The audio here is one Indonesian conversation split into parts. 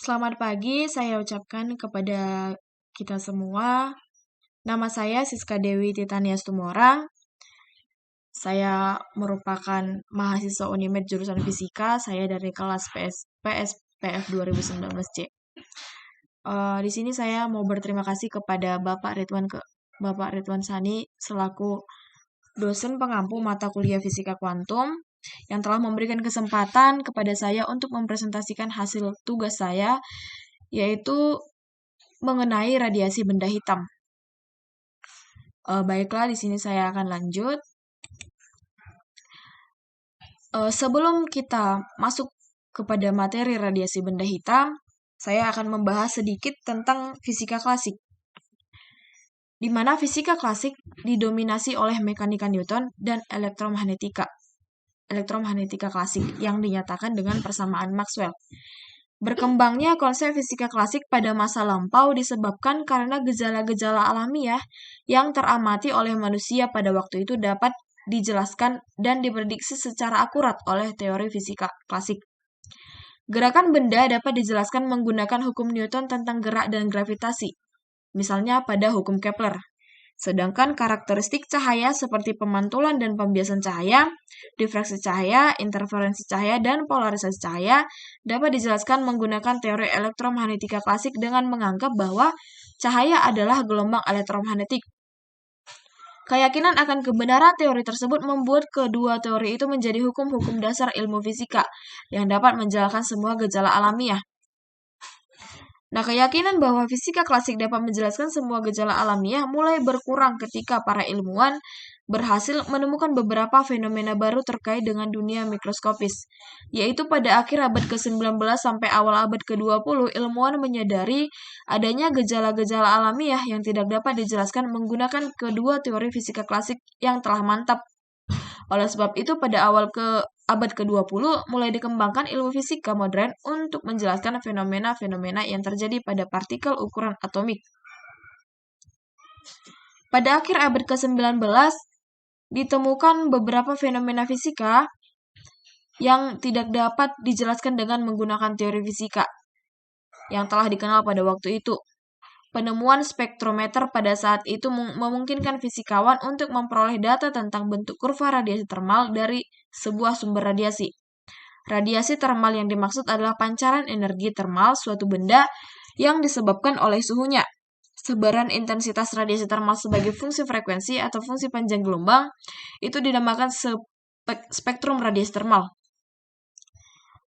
Selamat pagi, saya ucapkan kepada kita semua. Nama saya Siska Dewi Titanias Tumorang. Saya merupakan mahasiswa Unimed jurusan Fisika. Saya dari kelas PSPF 2019C. Di sini saya mau berterima kasih kepada Bapak Ridwan Sani selaku dosen pengampu mata kuliah Fisika Kuantum yang telah memberikan kesempatan kepada saya untuk mempresentasikan hasil tugas saya, yaitu mengenai radiasi benda hitam. Baiklah, di sini saya akan lanjut. Sebelum kita masuk kepada materi radiasi benda hitam, saya akan membahas sedikit tentang fisika klasik, di mana fisika klasik didominasi oleh mekanika Newton dan elektromagnetika klasik yang dinyatakan dengan persamaan Maxwell. Berkembangnya konsep fisika klasik pada masa lampau disebabkan karena gejala-gejala alamiah yang teramati oleh manusia pada waktu itu dapat dijelaskan dan diprediksi secara akurat oleh teori fisika klasik. Gerakan benda dapat dijelaskan menggunakan hukum Newton tentang gerak dan gravitasi, misalnya pada hukum Kepler. Sedangkan karakteristik cahaya seperti pemantulan dan pembiasan cahaya, difraksi cahaya, interferensi cahaya, dan polarisasi cahaya dapat dijelaskan menggunakan teori elektromagnetika klasik dengan menganggap bahwa cahaya adalah gelombang elektromagnetik. Keyakinan akan kebenaran teori tersebut membuat kedua teori itu menjadi hukum-hukum dasar ilmu fisika yang dapat menjelaskan semua gejala alamiah. Nah, keyakinan bahwa fisika klasik dapat menjelaskan semua gejala alamiah mulai berkurang ketika para ilmuwan berhasil menemukan beberapa fenomena baru terkait dengan dunia mikroskopis. Yaitu pada akhir abad ke-19 sampai awal abad ke-20, ilmuwan menyadari adanya gejala-gejala alamiah yang tidak dapat dijelaskan menggunakan kedua teori fisika klasik yang telah mantap. Oleh sebab itu, pada abad ke-20 mulai dikembangkan ilmu fisika modern untuk menjelaskan fenomena-fenomena yang terjadi pada partikel ukuran atomik. Pada akhir abad ke-19, ditemukan beberapa fenomena fisika yang tidak dapat dijelaskan dengan menggunakan teori fisika yang telah dikenal pada waktu itu. Penemuan spektrometer pada saat itu memungkinkan fisikawan untuk memperoleh data tentang bentuk kurva radiasi termal dari sebuah sumber radiasi. Radiasi termal yang dimaksud adalah pancaran energi termal suatu benda yang disebabkan oleh suhunya. Sebaran intensitas radiasi termal sebagai fungsi frekuensi atau fungsi panjang gelombang itu dinamakan spektrum radiasi termal.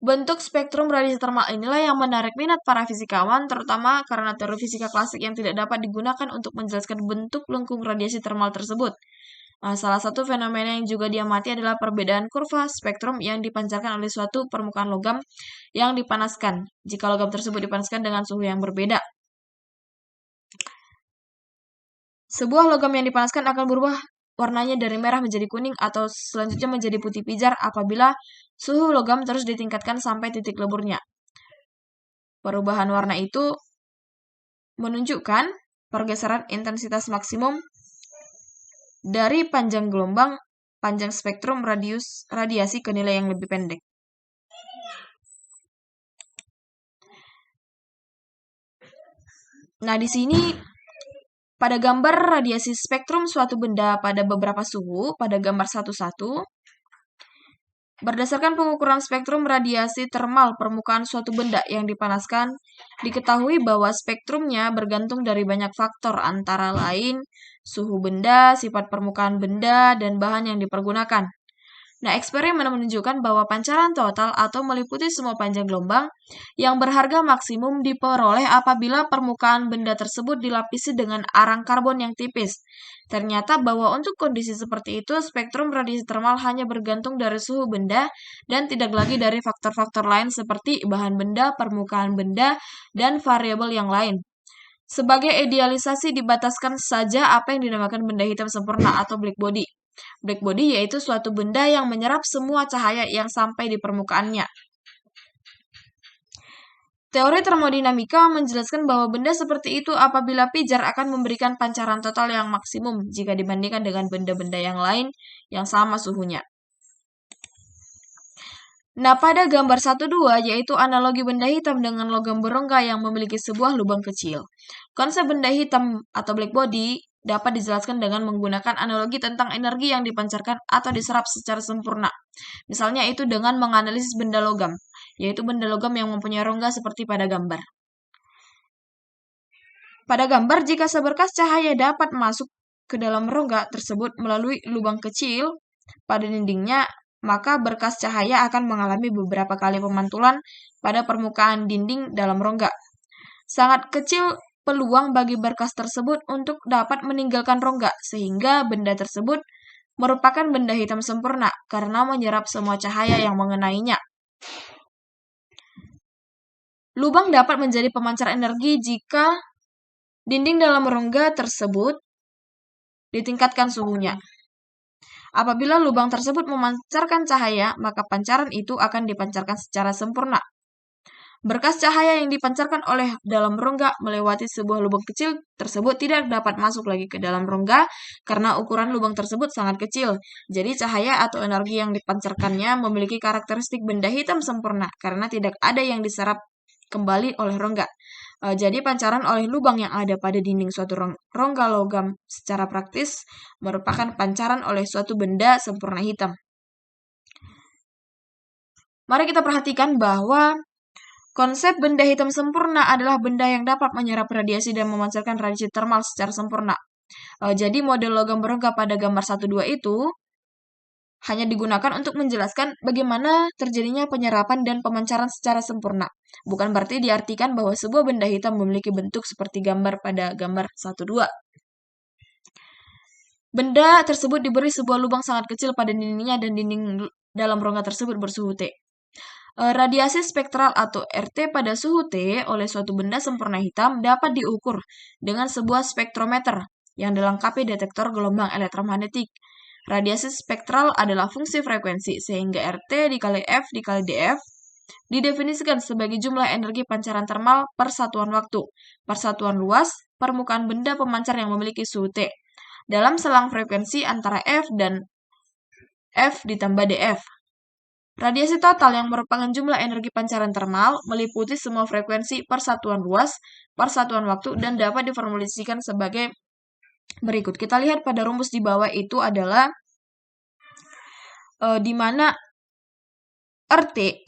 Bentuk spektrum radiasi termal inilah yang menarik minat para fisikawan, terutama karena teori fisika klasik yang tidak dapat digunakan untuk menjelaskan bentuk lengkung radiasi termal tersebut. Salah satu fenomena yang juga diamati adalah perbedaan kurva spektrum yang dipancarkan oleh suatu permukaan logam yang dipanaskan, jika logam tersebut dipanaskan dengan suhu yang berbeda. Sebuah logam yang dipanaskan akan berubah warnanya dari merah menjadi kuning atau selanjutnya menjadi putih pijar apabila suhu logam terus ditingkatkan sampai titik leburnya. Perubahan warna itu menunjukkan pergeseran intensitas maksimum dari panjang spektrum radiasi ke nilai yang lebih pendek. Nah, di sini pada gambar radiasi spektrum suatu benda pada beberapa suhu, pada gambar 1.1, berdasarkan pengukuran spektrum radiasi termal permukaan suatu benda yang dipanaskan, diketahui bahwa spektrumnya bergantung dari banyak faktor antara lain suhu benda, sifat permukaan benda, dan bahan yang dipergunakan. Nah, eksperimen menunjukkan bahwa pancaran total atau meliputi semua panjang gelombang yang berharga maksimum diperoleh apabila permukaan benda tersebut dilapisi dengan arang karbon yang tipis. Ternyata bahwa untuk kondisi seperti itu, spektrum radiasi termal hanya bergantung dari suhu benda dan tidak lagi dari faktor-faktor lain seperti bahan benda, permukaan benda, dan variabel yang lain. Sebagai idealisasi dibataskan saja apa yang dinamakan benda hitam sempurna atau black body. Black body yaitu suatu benda yang menyerap semua cahaya yang sampai di permukaannya. Teori termodinamika menjelaskan bahwa benda seperti itu apabila pijar akan memberikan pancaran total yang maksimum jika dibandingkan dengan benda-benda yang lain yang sama suhunya. Nah, pada gambar 1-2 yaitu analogi benda hitam dengan logam berongga yang memiliki sebuah lubang kecil. Konsep benda hitam atau black body dapat dijelaskan dengan menggunakan analogi tentang energi yang dipancarkan atau diserap secara sempurna. Misalnya itu dengan menganalisis benda logam, yaitu benda logam yang mempunyai rongga seperti pada gambar. Pada gambar, jika seberkas cahaya dapat masuk ke dalam rongga tersebut melalui lubang kecil pada dindingnya, maka berkas cahaya akan mengalami beberapa kali pemantulan pada permukaan dinding dalam rongga. Sangat kecil peluang bagi berkas tersebut untuk dapat meninggalkan rongga, sehingga benda tersebut merupakan benda hitam sempurna karena menyerap semua cahaya yang mengenainya. Lubang dapat menjadi pemancar energi jika dinding dalam rongga tersebut ditingkatkan suhunya. Apabila lubang tersebut memancarkan cahaya, maka pancaran itu akan dipancarkan secara sempurna. Berkas cahaya yang dipancarkan oleh dalam rongga melewati sebuah lubang kecil tersebut tidak dapat masuk lagi ke dalam rongga karena ukuran lubang tersebut sangat kecil. Jadi cahaya atau energi yang dipancarkannya memiliki karakteristik benda hitam sempurna karena tidak ada yang diserap kembali oleh rongga. Jadi pancaran oleh lubang yang ada pada dinding suatu rongga logam secara praktis merupakan pancaran oleh suatu benda sempurna hitam. Mari kita perhatikan bahwa konsep benda hitam sempurna adalah benda yang dapat menyerap radiasi dan memancarkan radiasi termal secara sempurna. Jadi model logam berongga pada gambar 1-2 itu hanya digunakan untuk menjelaskan bagaimana terjadinya penyerapan dan pemancaran secara sempurna. Bukan berarti diartikan bahwa sebuah benda hitam memiliki bentuk seperti gambar pada gambar 1-2. Benda tersebut diberi sebuah lubang sangat kecil pada dindingnya dan dinding dalam rongga tersebut bersuhu T. Radiasi spektral atau RT pada suhu T oleh suatu benda sempurna hitam dapat diukur dengan sebuah spektrometer yang dilengkapi detektor gelombang elektromagnetik. Radiasi spektral adalah fungsi frekuensi, sehingga RT dikali F dikali DF didefinisikan sebagai jumlah energi pancaran termal per satuan waktu, per satuan luas, permukaan benda pemancar yang memiliki suhu T, dalam selang frekuensi antara F dan F ditambah DF. Radiasi total yang merupakan jumlah energi pancaran termal meliputi semua frekuensi per satuan luas, per satuan waktu, dan dapat diformulasikan sebagai berikut. Kita lihat pada rumus di bawah itu adalah di mana RT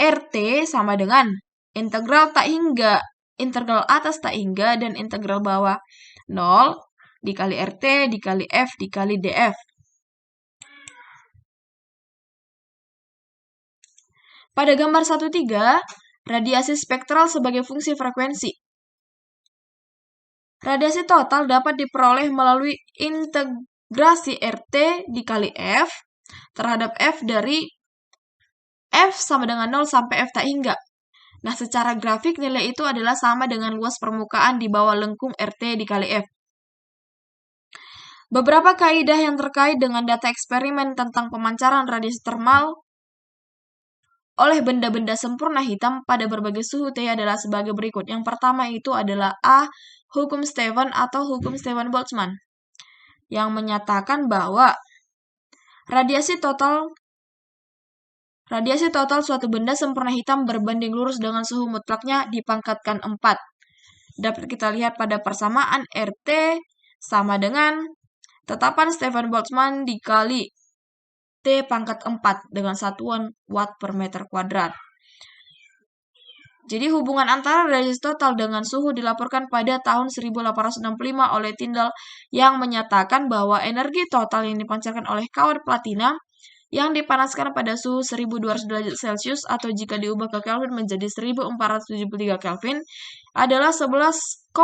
sama dengan integral atas tak hingga dan integral bawah 0 dikali RT dikali F dikali DF. Pada gambar 1-3, radiasi spektral sebagai fungsi frekuensi. Radiasi total dapat diperoleh melalui integrasi RT dikali F terhadap F dari F sama dengan 0 sampai F tak hingga. Nah, secara grafik nilai itu adalah sama dengan luas permukaan di bawah lengkung RT dikali F. Beberapa kaidah yang terkait dengan data eksperimen tentang pemancaran radiasi termal oleh benda-benda sempurna hitam pada berbagai suhu T adalah sebagai berikut. Yang pertama itu adalah A. Hukum Stefan atau hukum Stefan-Boltzmann yang menyatakan bahwa radiasi total suatu benda sempurna hitam berbanding lurus dengan suhu mutlaknya dipangkatkan 4. Dapat kita lihat pada persamaan RT sama dengan tetapan Stefan-Boltzmann dikali T pangkat 4 dengan satuan watt per meter kuadrat. Jadi hubungan antara radiasi total dengan suhu dilaporkan pada tahun 1865 oleh Tyndall yang menyatakan bahwa energi total yang dipancarkan oleh kawat platina yang dipanaskan pada suhu 1200 derajat Celcius atau jika diubah ke Kelvin menjadi 1473 Kelvin adalah 11,7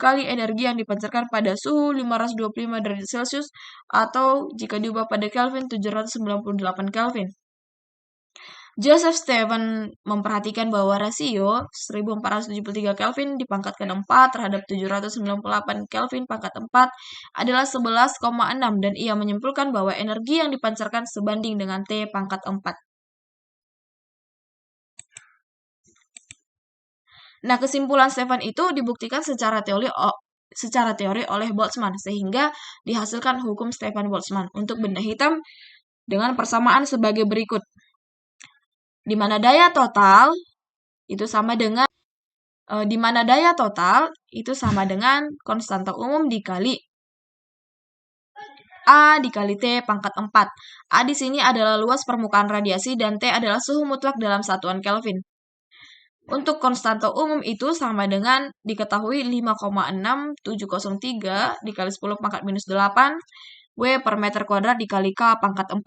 kali energi yang dipancarkan pada suhu 525 derajat Celcius atau jika diubah pada Kelvin 798 Kelvin. Joseph Stephen memperhatikan bahwa rasio 1473 Kelvin dipangkatkan 4 terhadap 798 Kelvin pangkat 4 adalah 11,6 dan ia menyimpulkan bahwa energi yang dipancarkan sebanding dengan T pangkat 4. Nah, kesimpulan Stephen itu dibuktikan secara teori oleh Boltzmann sehingga dihasilkan hukum Stefan-Boltzmann untuk benda hitam dengan persamaan sebagai berikut. di mana daya total itu sama dengan konstanta umum dikali A dikali T pangkat 4. A di sini adalah luas permukaan radiasi dan T adalah suhu mutlak dalam satuan Kelvin. Untuk konstanta umum itu sama dengan diketahui 5,6703 dikali 10 pangkat minus 8 W per meter kuadrat dikali K pangkat 4.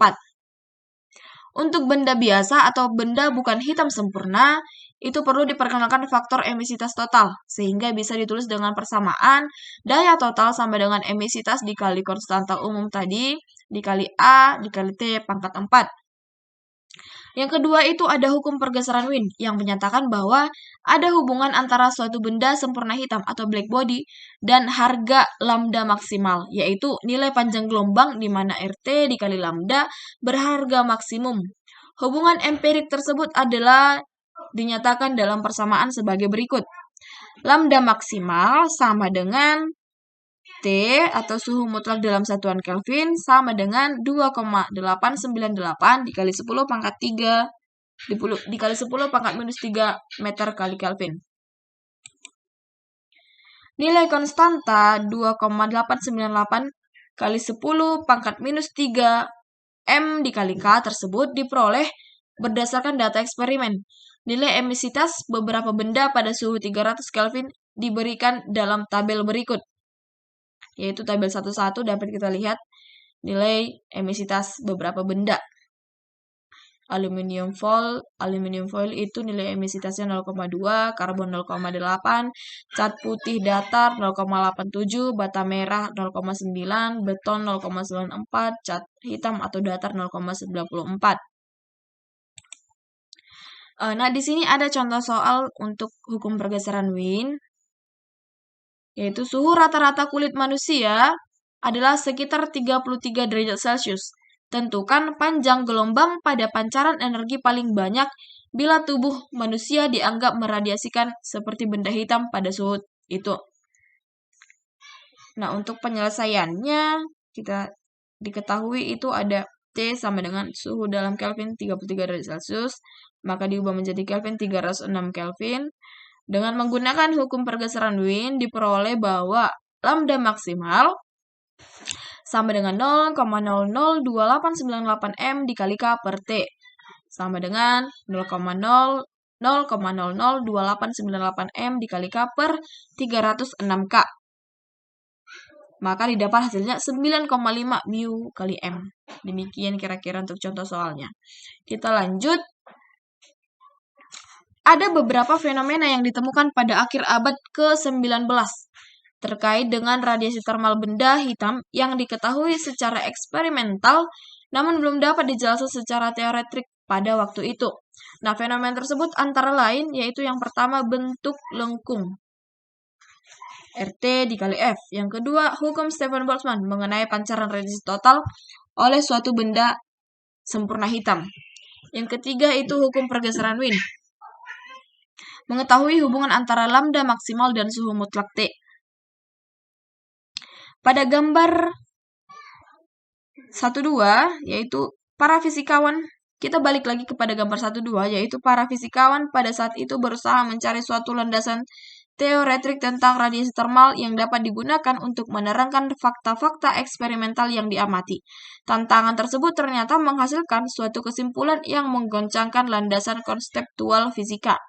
Untuk benda biasa atau benda bukan hitam sempurna, itu perlu diperkenalkan faktor emisitas total, sehingga bisa ditulis dengan persamaan daya total sama dengan emisitas dikali konstanta umum tadi, dikali A, dikali T pangkat 4. Yang kedua itu ada hukum pergeseran Wien yang menyatakan bahwa ada hubungan antara suatu benda sempurna hitam atau black body dan harga lambda maksimal, yaitu nilai panjang gelombang di mana RT dikali lambda berharga maksimum. Hubungan empirik tersebut adalah dinyatakan dalam persamaan sebagai berikut. Lambda maksimal sama dengan T atau suhu mutlak dalam satuan Kelvin sama dengan 2,898 dikali 10 pangkat 3 dikali 10 pangkat minus 3 meter kali Kelvin. Nilai konstanta 2,898 kali 10 pangkat minus 3 M dikali K tersebut diperoleh berdasarkan data eksperimen. Nilai emisitas beberapa benda pada suhu 300 Kelvin diberikan dalam tabel berikut. Yaitu tabel 11 dapat kita lihat nilai emisitas beberapa benda. Aluminium foil itu nilai emisitasnya 0,2, karbon 0,8, cat putih datar 0,87, bata merah 0,9, beton 0,94, cat hitam atau datar 0,94. Nah, di sini ada contoh soal untuk hukum pergeseran Wien, yaitu suhu rata-rata kulit manusia adalah sekitar 33 derajat Celcius. Tentukan panjang gelombang pada pancaran energi paling banyak bila tubuh manusia dianggap meradiasikan seperti benda hitam pada suhu itu. Nah, untuk penyelesaiannya, kita diketahui itu ada T sama dengan suhu dalam Kelvin 33 derajat Celcius, maka diubah menjadi Kelvin 306 Kelvin. Dengan menggunakan hukum pergeseran Wien diperoleh bahwa lambda maksimal sama dengan 0,002898 M dikali K per T sama dengan 0,002898 M dikali K per 306 K. Maka didapat hasilnya 9,5 mu kali M. Demikian kira-kira untuk contoh soalnya. Kita lanjut. Ada beberapa fenomena yang ditemukan pada akhir abad ke-19 terkait dengan radiasi termal benda hitam yang diketahui secara eksperimental namun belum dapat dijelaskan secara teoretik pada waktu itu. Nah, fenomena tersebut antara lain yaitu yang pertama bentuk lengkung. RT dikali F. Yang kedua, hukum Stefan Boltzmann mengenai pancaran radiasi total oleh suatu benda sempurna hitam. Yang ketiga itu hukum pergeseran Wien. Mengetahui hubungan antara lambda maksimal dan suhu mutlak T. Pada gambar 1.2, yaitu para fisikawan, kita balik lagi kepada gambar 1.2, yaitu para fisikawan pada saat itu berusaha mencari suatu landasan teoretik tentang radiasi termal yang dapat digunakan untuk menerangkan fakta-fakta eksperimental yang diamati. Tantangan tersebut ternyata menghasilkan suatu kesimpulan yang menggoncangkan landasan konseptual fisika.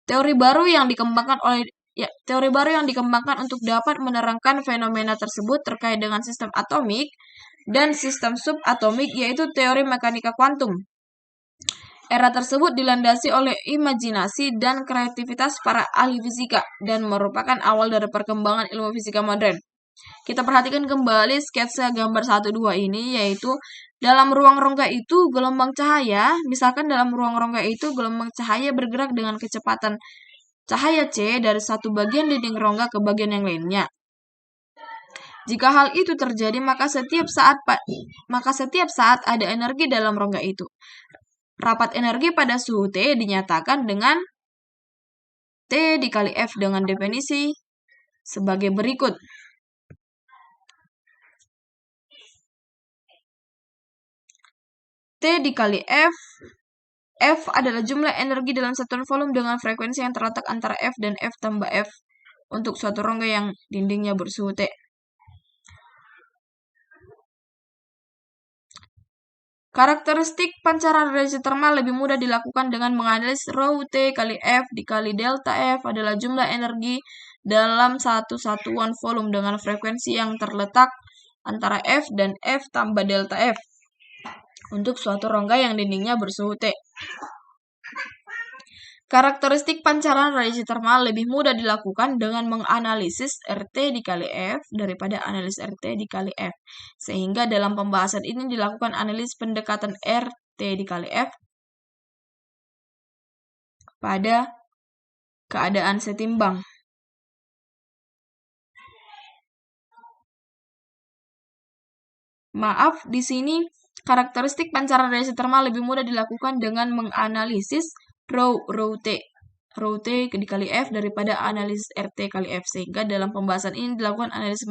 Teori baru yang dikembangkan untuk dapat menerangkan fenomena tersebut terkait dengan sistem atomik dan sistem subatomik, yaitu teori mekanika kuantum. Era tersebut dilandasi oleh imajinasi dan kreativitas para ahli fisika dan merupakan awal dari perkembangan ilmu fisika modern. Kita perhatikan kembali sketsa gambar 1.2 ini, yaitu dalam ruang rongga itu gelombang cahaya, misalkan dalam ruang rongga itu gelombang cahaya bergerak dengan kecepatan cahaya C dari satu bagian dinding rongga ke bagian yang lainnya. Jika hal itu terjadi, maka setiap saat ada energi dalam rongga itu. Rapat energi pada suhu T dinyatakan dengan T dikali F dengan definisi sebagai berikut. T dikali F, F adalah jumlah energi dalam satuan volume dengan frekuensi yang terletak antara F dan F tambah F untuk suatu rongga yang dindingnya bersuhu T. Karakteristik pancaran radiasi termal lebih mudah dilakukan dengan menganalisis rho T kali F dikali delta F adalah jumlah energi dalam satu satuan volume dengan frekuensi yang terletak antara F dan F tambah delta F untuk suatu rongga yang dindingnya bersuhu T. Karakteristik pancaran radiasi termal lebih mudah dilakukan dengan menganalisis RT dikali F daripada analisis RT dikali F. Sehingga dalam pembahasan ini dilakukan analisis pendekatan RT dikali F pada keadaan setimbang. Maaf, di sini karakteristik pancaran radiasi termal lebih mudah dilakukan dengan menganalisis rho T dikali F daripada analisis RT kali F. Sehingga dalam pembahasan ini dilakukan analisis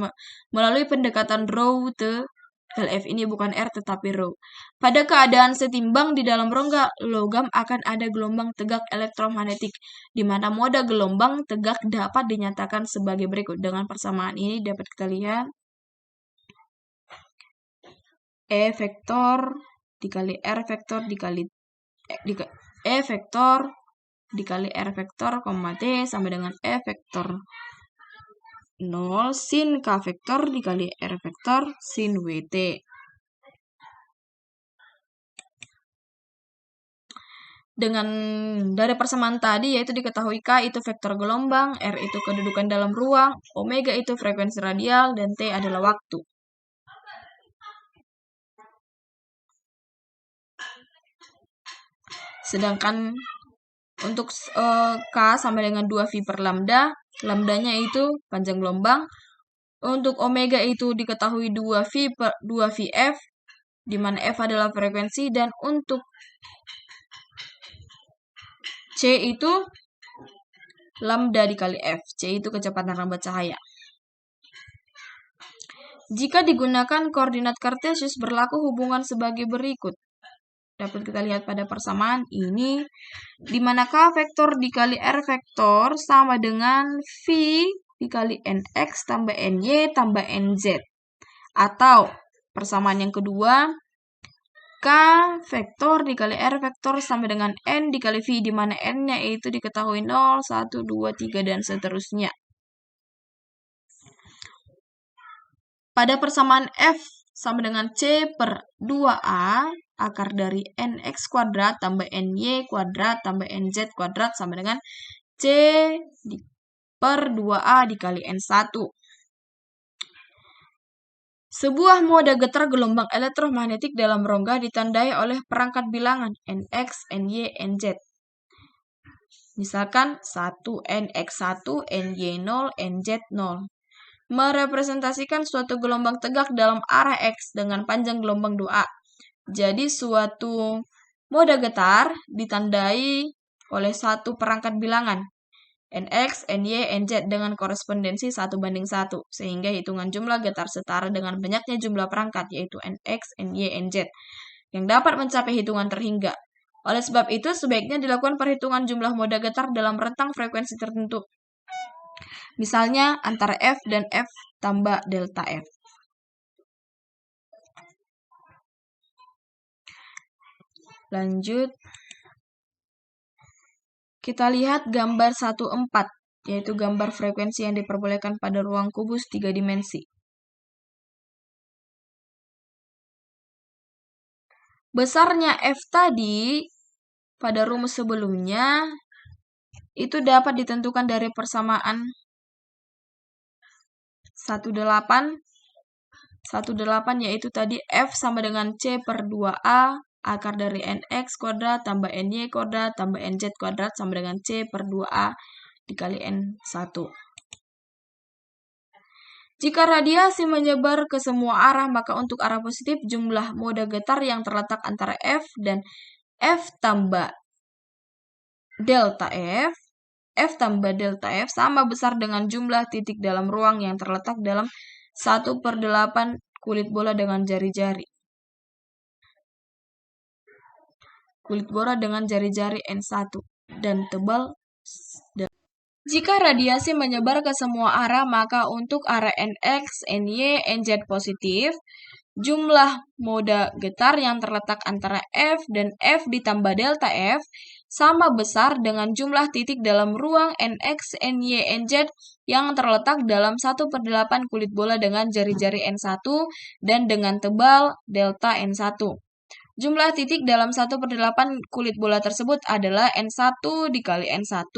melalui pendekatan rho T kali F ini bukan R tetapi rho. Pada keadaan setimbang di dalam rongga logam akan ada gelombang tegak elektromagnetik, di mana moda gelombang tegak dapat dinyatakan sebagai berikut. Dengan persamaan ini dapat kita lihat E vektor dikali R vektor dikali E vektor dikali R vektor, T sama dengan E vektor 0 sin K vektor dikali R vektor sin WT. Dengan dari persamaan tadi yaitu diketahui K itu vektor gelombang, R itu kedudukan dalam ruang, omega itu frekuensi radial, dan T adalah waktu. Sedangkan untuk K sama dengan 2V per lambda, lambdanya itu panjang gelombang. Untuk omega itu diketahui 2VF, di mana F adalah frekuensi, dan untuk C itu lambda dikali F. C itu kecepatan lambat cahaya. Jika digunakan koordinat kartesius berlaku hubungan sebagai berikut. Dapat kita lihat pada persamaan ini, di mana K vektor dikali R vektor sama dengan V dikali NX tambah NY tambah NZ. Atau persamaan yang kedua, K vektor dikali R vektor sama dengan N dikali V, di mana N-nya itu diketahui 0, 1, 2, 3, dan seterusnya. Pada persamaan F sama dengan C per 2A, akar dari NX kuadrat tambah NY kuadrat tambah NZ kuadrat sama dengan C per 2A dikali N1. Sebuah moda getar gelombang elektromagnetik dalam rongga ditandai oleh perangkat bilangan NX, NY, NZ. Misalkan 1, NX1, NY0, NZ0. Merepresentasikan suatu gelombang tegak dalam arah X dengan panjang gelombang 2A. Jadi suatu moda getar ditandai oleh satu perangkat bilangan NX, NY, NZ dengan korespondensi 1:1, sehingga hitungan jumlah getar setara dengan banyaknya jumlah perangkat, yaitu NX, NY, NZ, yang dapat mencapai hitungan terhingga. Oleh sebab itu, sebaiknya dilakukan perhitungan jumlah moda getar dalam rentang frekuensi tertentu. Misalnya antara F dan F tambah delta F. Lanjut. Kita lihat gambar 1/4, yaitu gambar frekuensi yang diperbolehkan pada ruang kubus 3 dimensi. Besarnya F tadi pada rumus sebelumnya itu dapat ditentukan dari persamaan 18 yaitu tadi F sama dengan C per 2A akar dari NX kuadrat tambah NY kuadrat tambah NZ kuadrat sama dengan C per 2A dikali N1. Jika radiasi menyebar ke semua arah, maka untuk arah positif jumlah moda getar yang terletak antara F dan F tambah delta F sama besar dengan jumlah titik dalam ruang yang terletak dalam 1/8 kulit bola dengan jari-jari. kulit bola dengan jari-jari N1 dan tebal. Jika radiasi menyebar ke semua arah, maka untuk arah Nx, Ny, Nz positif, jumlah moda getar yang terletak antara F dan F ditambah delta F sama besar dengan jumlah titik dalam ruang Nx, Ny, Nz yang terletak dalam 1/8 kulit bola dengan jari-jari N1 dan dengan tebal delta N1. Jumlah titik dalam 1/8 kulit bola tersebut adalah N1 dikali N1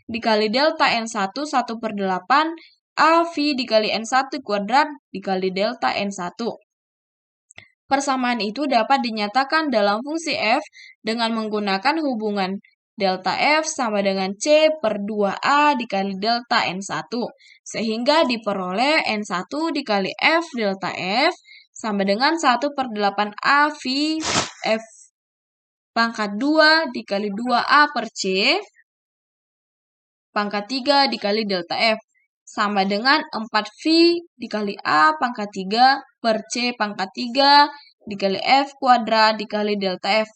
dikali delta N1 1/8 AV dikali N1 kuadrat dikali delta N1. Persamaan itu dapat dinyatakan dalam fungsi f dengan menggunakan hubungan delta f sama dengan C per 2A dikali delta N1. Sehingga diperoleh N1 dikali F delta F sama dengan 1/8A V F pangkat 2 dikali 2A per C pangkat 3 dikali delta F sama dengan 4V dikali A pangkat 3 per C pangkat 3 dikali F kuadrat dikali delta F.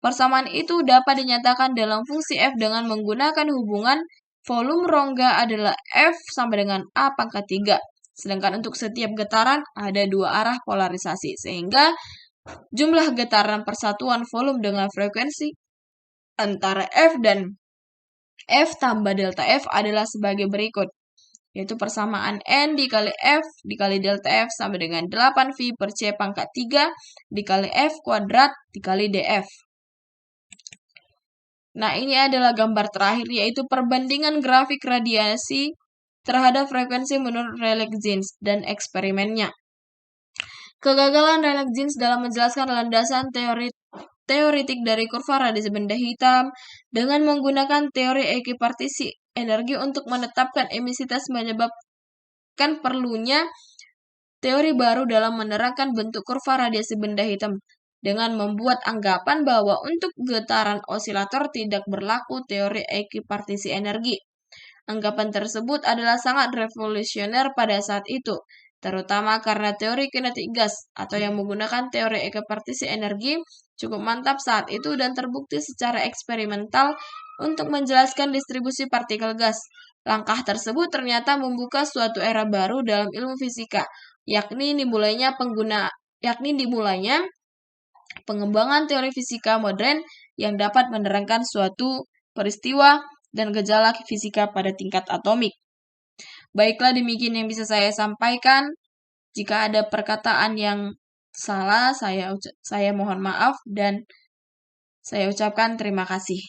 Persamaan itu dapat dinyatakan dalam fungsi F dengan menggunakan hubungan volume rongga adalah F sama dengan A pangkat 3. Sedangkan untuk setiap getaran ada dua arah polarisasi. Sehingga jumlah getaran persatuan volume dengan frekuensi antara F dan F tambah delta F adalah sebagai berikut. Yaitu persamaan N dikali F dikali delta F sama dengan 8V per C pangkat 3 dikali F kuadrat dikali DF. Nah, ini adalah gambar terakhir, yaitu perbandingan grafik radiasi terhadap frekuensi menurut Rayleigh-Jeans dan eksperimennya. Kegagalan Rayleigh-Jeans dalam menjelaskan landasan teoritik dari kurva radiasi benda hitam dengan menggunakan teori ekipartisi energi untuk menetapkan emisitas menyebabkan perlunya teori baru dalam menerangkan bentuk kurva radiasi benda hitam dengan membuat anggapan bahwa untuk getaran osilator tidak berlaku teori ekipartisi energi. Anggapan tersebut adalah sangat revolusioner pada saat itu, terutama karena teori kinetik gas atau yang menggunakan teori ekipartisi energi cukup mantap saat itu dan terbukti secara eksperimental untuk menjelaskan distribusi partikel gas. Langkah tersebut ternyata membuka suatu era baru dalam ilmu fisika, yakni dimulainya pengembangan teori fisika modern yang dapat menerangkan suatu peristiwa dan gejala fisika pada tingkat atomik. Baiklah, demikian yang bisa saya sampaikan. Jika ada perkataan yang salah, saya mohon maaf dan saya ucapkan terima kasih.